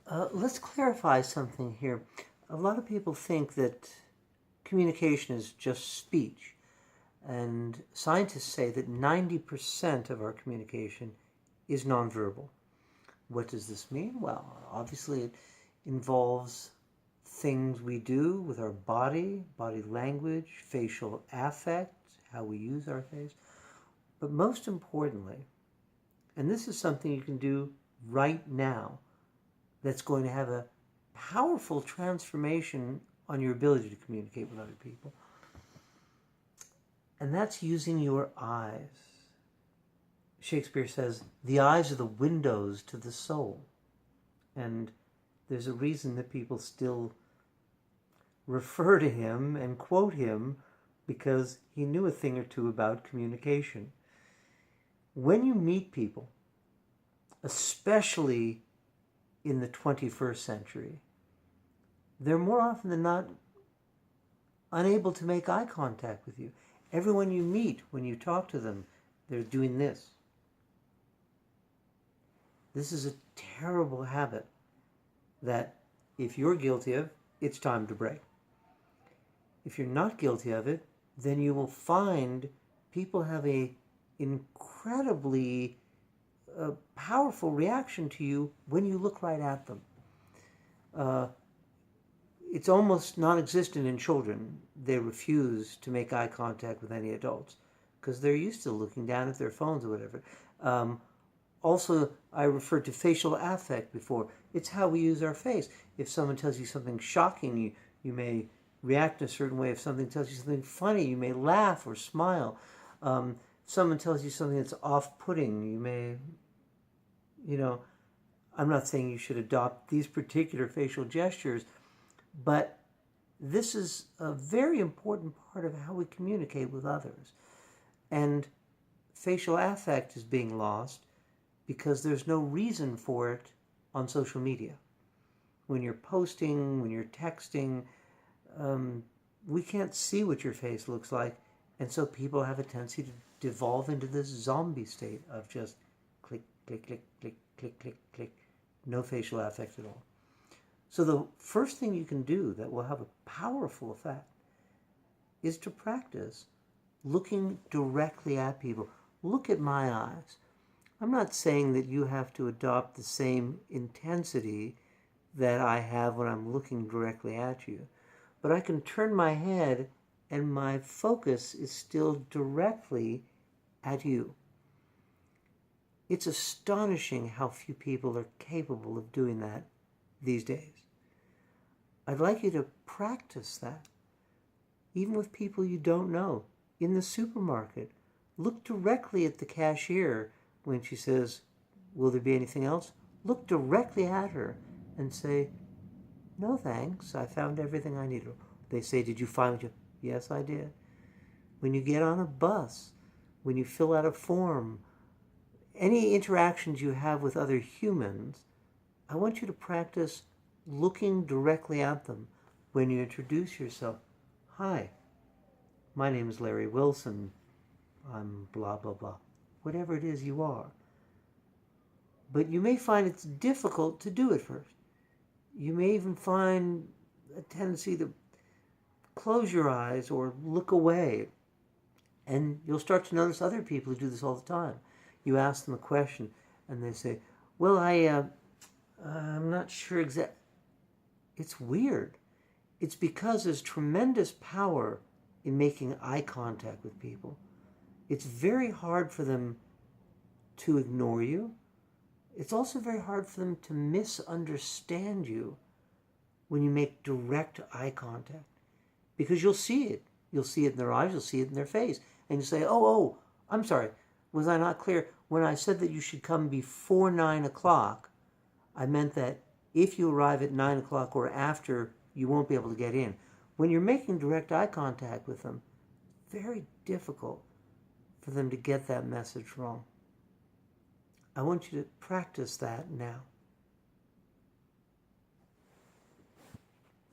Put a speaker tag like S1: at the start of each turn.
S1: Let's clarify something here. A lot of people think that communication is just speech, and scientists say that 90% of our communication is nonverbal. What does this mean? Well, obviously it involves things we do with our body language, facial affect, how we use our face. But most importantly, and this is something you can do right now that's going to have a powerful transformation on your ability to communicate with other people, and that's using your eyes. Shakespeare says, the eyes are the windows to the soul. And there's a reason that people still refer to him and quote him, because he knew a thing or two about communication. When you meet people, especially in the 21st century, they're more often than not unable to make eye contact with you. Everyone you meet, when you talk to them, they're doing this. This is a terrible habit that, if you're guilty of, it's time to break. If you're not guilty of it, then you will find people have a incredibly powerful reaction to you when you look right at them. It's almost non-existent in children. They refuse to make eye contact with any adults because they're used to looking down at their phones or whatever. Also, I referred to facial affect before. It's how we use our face. If someone tells you something shocking, you may react in a certain way. If something tells you something funny, you may laugh or smile. Someone tells you something that's off-putting, you may, I'm not saying you should adopt these particular facial gestures, but this is a very important part of how we communicate with others. And facial affect is being lost because there's no reason for it on social media. When you're posting, when you're texting, we can't see what your face looks like, and so people have a tendency to devolve into this zombie state of just click, click, click, click, click, click, click, no facial affect at all. So the first thing you can do that will have a powerful effect is to practice looking directly at people. Look at my eyes. I'm not saying that you have to adopt the same intensity that I have when I'm looking directly at you, but I can turn my head and my focus is still directly at you. It's astonishing how few people are capable of doing that these days. I'd like you to practice that, even with people you don't know. In the supermarket, look directly at the cashier when she says, "Will there be anything else?" Look directly at her and say, "No thanks, I found everything I needed." They say, "Did you find what you..." "Yes, I did." When you get on a bus, when you fill out a form, any interactions you have with other humans, I want you to practice looking directly at them when you introduce yourself. "Hi, my name is Larry Wilson. I'm blah, blah, blah." Whatever it is you are. But you may find it's difficult to do it first. You may even find a tendency to close your eyes or look away. And you'll start to notice other people who do this all the time. You ask them a question and they say, "Well, I'm not sure exactly." It's weird. It's because there's tremendous power in making eye contact with people. It's very hard for them to ignore you. It's also very hard for them to misunderstand you when you make direct eye contact. Because you'll see it. You'll see it in their eyes, you'll see it in their face. And you say, oh, I'm sorry, was I not clear? When I said that you should come before 9 o'clock, I meant that if you arrive at 9 o'clock or after, you won't be able to get in. When you're making direct eye contact with them, very difficult for them to get that message wrong. I want you to practice that now.